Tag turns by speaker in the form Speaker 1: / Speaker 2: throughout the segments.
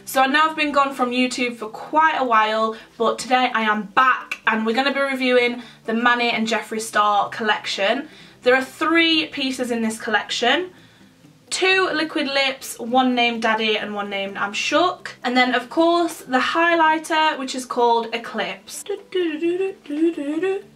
Speaker 1: So I know I've been gone from YouTube for quite a while, but today I am back and we're going to be reviewing the Manny and Jeffree Star collection. There are 3 pieces in this collection. 2 liquid lips, one named Daddy and one named I'm Shook. And then of course the highlighter, which is called Eclipse.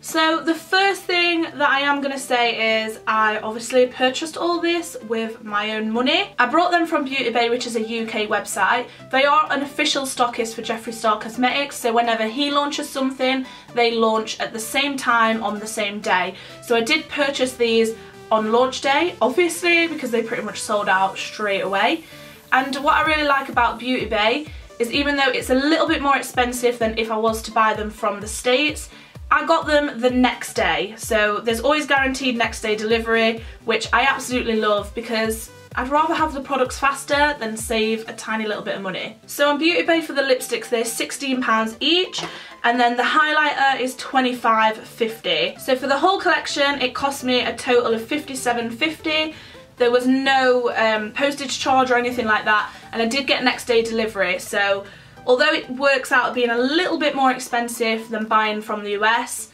Speaker 1: So the first thing that I am going to say is I obviously purchased all this with my own money. I brought them from Beauty Bay, which is a UK website. They are an official stockist for Jeffree Star Cosmetics, so whenever he launches something, they launch at the same time on the same day. So I did purchase these on launch day, obviously, because they pretty much sold out straight away. And what I really like about Beauty Bay is even though it's a little bit more expensive than if I was to buy them from the States, I got them the next day. So there's always guaranteed next day delivery, which I absolutely love because I'd rather have the products faster than save a tiny little bit of money. So on Beauty Bay for the lipsticks, they're £16 each, and then the highlighter is $25.50. So for the whole collection, it cost me a total of $57.50. There was no postage charge or anything like that, and I did get next day delivery. So although it works out being a little bit more expensive than buying from the US,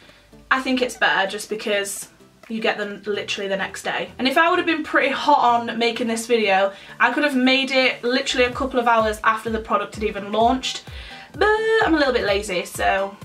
Speaker 1: I think it's better just because you get them literally the next day. And if I would have been pretty hot on making this video, I could have made it literally a couple of hours after the product had even launched, but I'm a little bit lazy, so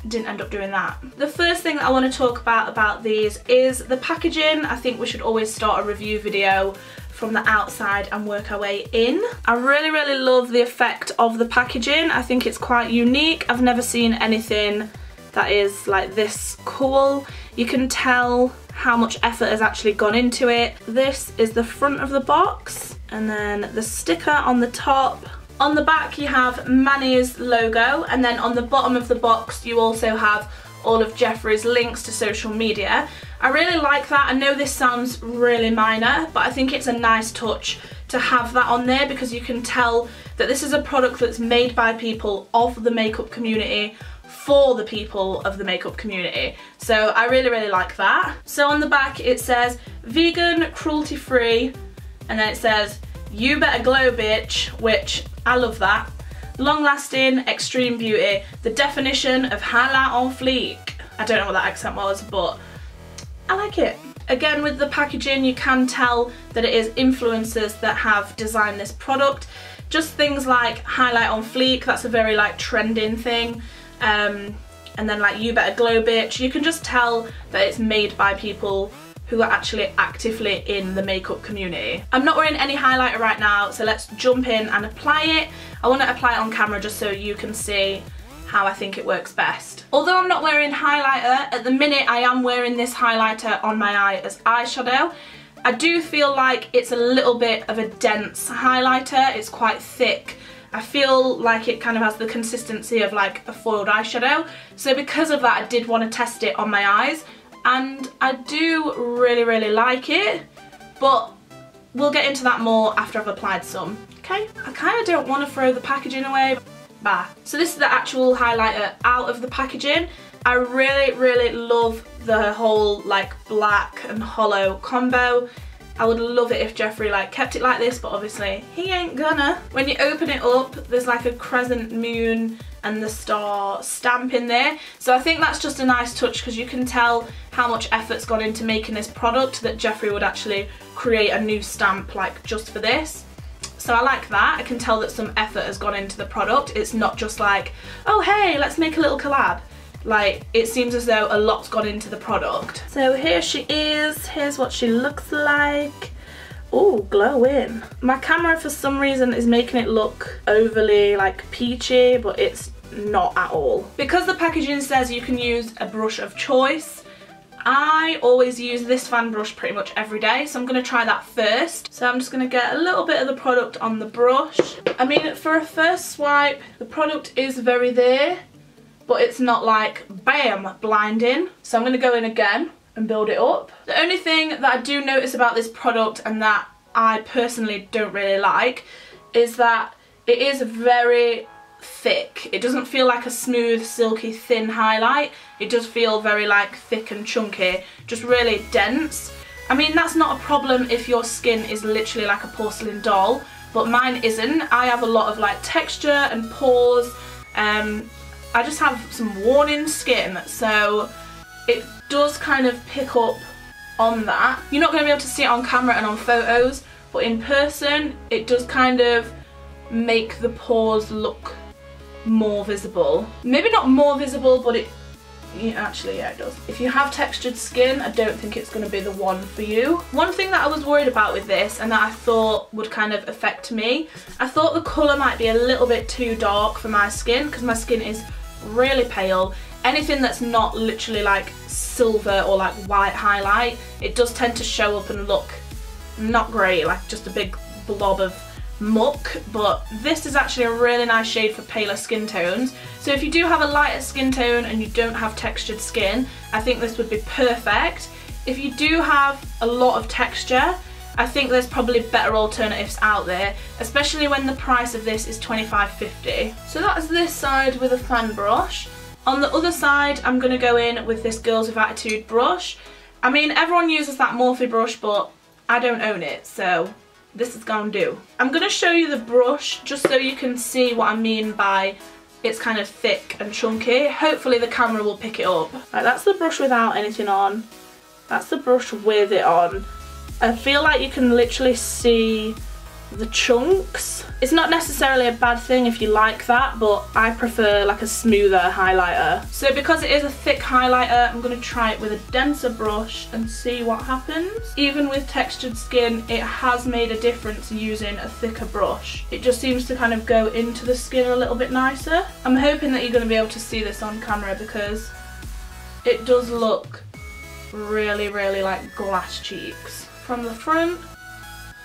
Speaker 1: didn't end up doing that. The first thing that I want to talk about these is the packaging. I think we should always start a review video from the outside and work our way in. I really love the effect of the packaging. I think it's quite unique. I've never seen anything that is like this cool. You can tell how much effort has actually gone into it. This is the front of the box, and then the sticker on the top. On the back you have Manny's logo, and then on the bottom of the box you also have all of Jeffree's links to social media. I really like that. I know this sounds really minor, but I think it's a nice touch to have that on there because you can tell that this is a product that's made by people of the makeup community for the people of the makeup community. So I really like that. So on the back it says vegan, cruelty free, and then it says you better glow bitch, which I love that. Long lasting, extreme beauty, the definition of highlight on fleek. I don't know what that accent was, but I like it. Again, with the packaging you can tell that it is influencers that have designed this product. Just things like highlight on fleek, that's a very like trending thing. And then like you better glow bitch, you can just tell that it's made by people who are actually actively in the makeup community. I'm not wearing any highlighter right now, so let's jump in and apply it. I want to apply it on camera just so you can see how I think it works best. Although I'm not wearing highlighter, at the minute I am wearing this highlighter on my eye as eyeshadow. I do feel like it's a little bit of a dense highlighter, it's quite thick. I feel like it kind of has the consistency of like a foiled eyeshadow. So because of that I did want to test it on my eyes, and I do really like it, but we'll get into that more after I've applied some. Okay, I kind of don't want to throw the packaging away. Bah. So this is the actual highlighter out of the packaging. I really love the whole like black and hollow combo. I would love it if Jeffree like kept it like this, but obviously he ain't gonna. When you open it up, there's like a crescent moon and the star stamp in there. So I think that's just a nice touch because you can tell how much effort's gone into making this product, that Jeffree would actually create a new stamp like just for this. So I like that. I can tell that some effort has gone into the product. It's not just like, oh hey, let's make a little collab. Like, it seems as though a lot's gone into the product. So here she is. Here's what she looks like. Oh, glowing. My camera for some reason is making it look overly like peachy, but it's not at all. Because the packaging says you can use a brush of choice, I always use this fan brush pretty much every day, so I'm going to try that first. So I'm just going to get a little bit of the product on the brush. I mean, for a first swipe, the product is very there, but it's not like bam, blinding. So I'm going to go in again and build it up. The only thing that I do notice about this product, and that I personally don't really like, is that it is very thick. It doesn't feel like a smooth, silky, thin highlight. It does feel very like thick and chunky, just really dense. I mean, that's not a problem if your skin is literally like a porcelain doll, but mine isn't. I have a lot of like texture and pores. I just have some worn-in skin, so it does kind of pick up on that. You're not going to be able to see it on camera and on photos, but in person it does kind of make the pores look more visible. Maybe not more visible, but it actually, yeah, it does. If you have textured skin, I don't think it's going to be the one for you. One thing that I was worried about with this, and that I thought would kind of affect me, I thought the colour might be a little bit too dark for my skin, because my skin is really pale. Anything that's not literally like silver or like white highlight, it does tend to show up and look not great, like just a big blob of muck. But this is actually a really nice shade for paler skin tones, so if you do have a lighter skin tone and you don't have textured skin, I think this would be perfect. If you do have a lot of texture, I think there's probably better alternatives out there, especially when the price of this is $25.50. So that's this side with a fan brush. On the other side, I'm going to go in with this Girls with Attitude brush. I mean, everyone uses that Morphe brush, but I don't own it, so this is gonna do. I'm gonna show you the brush just so you can see what I mean by it's kind of thick and chunky. Hopefully the camera will pick it up. Right, that's the brush without anything on. That's the brush with it on. I feel like you can literally see the chunks. It's not necessarily a bad thing if you like that, but I prefer like a smoother highlighter. So because it is a thick highlighter, I'm going to try it with a denser brush and see what happens. Even with textured skin, it has made a difference using a thicker brush. It just seems to kind of go into the skin a little bit nicer. I'm hoping that you're going to be able to see this on camera, because it does look really, really like glass cheeks from the front,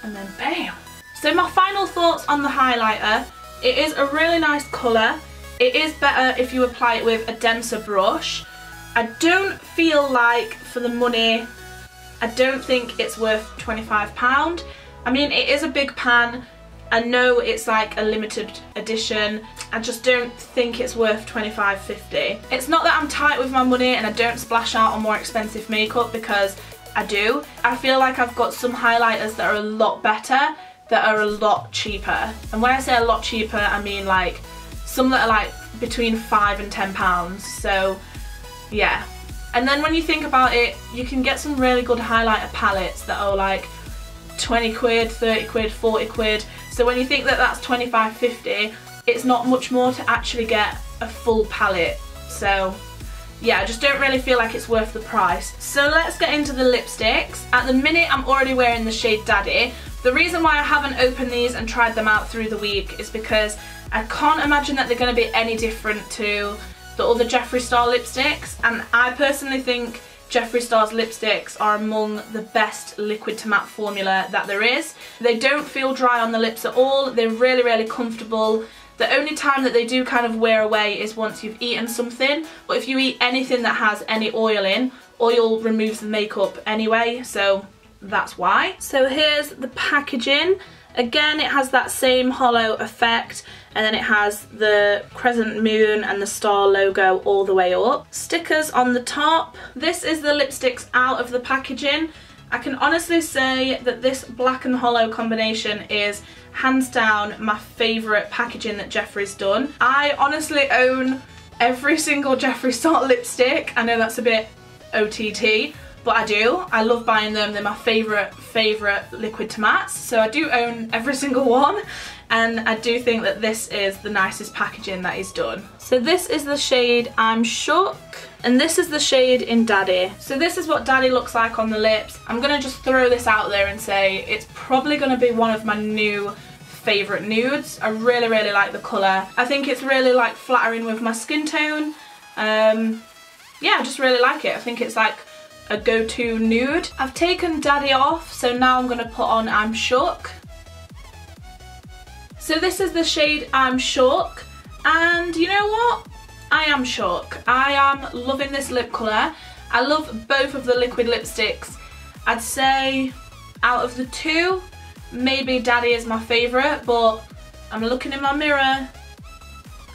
Speaker 1: and then bam. So my final thoughts on the highlighter, it is a really nice colour. It is better if you apply it with a denser brush. I don't feel like for the money, I don't think it's worth £25. I mean, it is a big pan. I know it's like a limited edition. I just don't think it's worth $25.50. It's not that I'm tight with my money and I don't splash out on more expensive makeup, because I do. I feel like I've got some highlighters that are a lot better, that are a lot cheaper. And when I say a lot cheaper, I mean like some that are like between £5 and £10. So yeah. And then when you think about it, you can get some really good highlighter palettes that are like 20 quid, 30 quid, 40 quid. So when you think that that's $25.50, it's not much more to actually get a full palette. So yeah, I just don't really feel like it's worth the price. So let's get into the lipsticks. At the minute, I'm already wearing the shade Daddy. The reason why I haven't opened these and tried them out through the week is because I can't imagine that they're going to be any different to the other Jeffree Star lipsticks, and I personally think Jeffree Star's lipsticks are among the best liquid to matte formula that there is. They don't feel dry on the lips at all. They're really, really comfortable. The only time that they do kind of wear away is once you've eaten something, but if you eat anything that has any oil in, oil removes the makeup anyway, so that's why. So here's the packaging. Again, it has that same hollow effect, and then it has the crescent moon and the star logo all the way up. Stickers on the top. This is the lipsticks out of the packaging. I can honestly say that this black and hollow combination is hands down my favourite packaging that Jeffree's done. I honestly own every single Jeffree Star lipstick. I know that's a bit OTT, but I do. I love buying them. They're my favourite liquid to mattes. So I do own every single one, and I do think that this is the nicest packaging that he's done. So this is the shade I'm Shook, and this is the shade in Daddy. So this is what Daddy looks like on the lips. I'm gonna just throw this out there and say it's probably gonna be one of my new favourite nudes. I really, really like the colour. I think it's really like flattering with my skin tone. Yeah, I just really like it. I think it's like a go-to nude. I've taken Daddy off, so now I'm gonna put on I'm Shook. So this is the shade I'm Shook, and you know what? I am shook. I am loving this lip colour. I love both of the liquid lipsticks. I'd say out of the two, maybe Daddy is my favourite, but I'm looking in my mirror and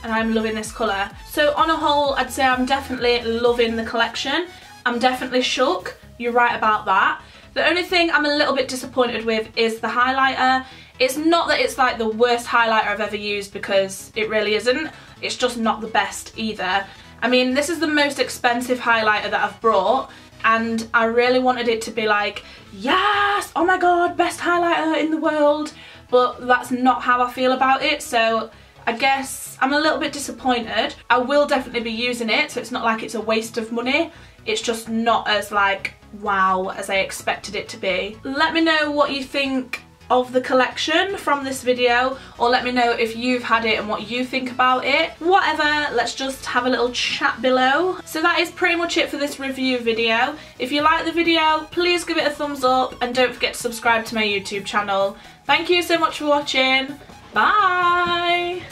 Speaker 1: I'm loving this colour. So on a whole, I'd say I'm definitely loving the collection. I'm definitely shook. You're right about that. The only thing I'm a little bit disappointed with is the highlighter. It's not that it's like the worst highlighter I've ever used, because it really isn't. It's just not the best either. I mean, this is the most expensive highlighter that I've brought, and I really wanted it to be like, yes, oh my god, best highlighter in the world, but that's not how I feel about it, so I guess I'm a little bit disappointed. I will definitely be using it, so it's not like it's a waste of money. It's just not as like wow as I expected it to be. Let me know what you think of the collection from this video, or let me know if you've had it and what you think about it. Whatever, let's just have a little chat below. So that is pretty much it for this review video. If you like the video, please give it a thumbs up and don't forget to subscribe to my YouTube channel. Thank you so much for watching. Bye!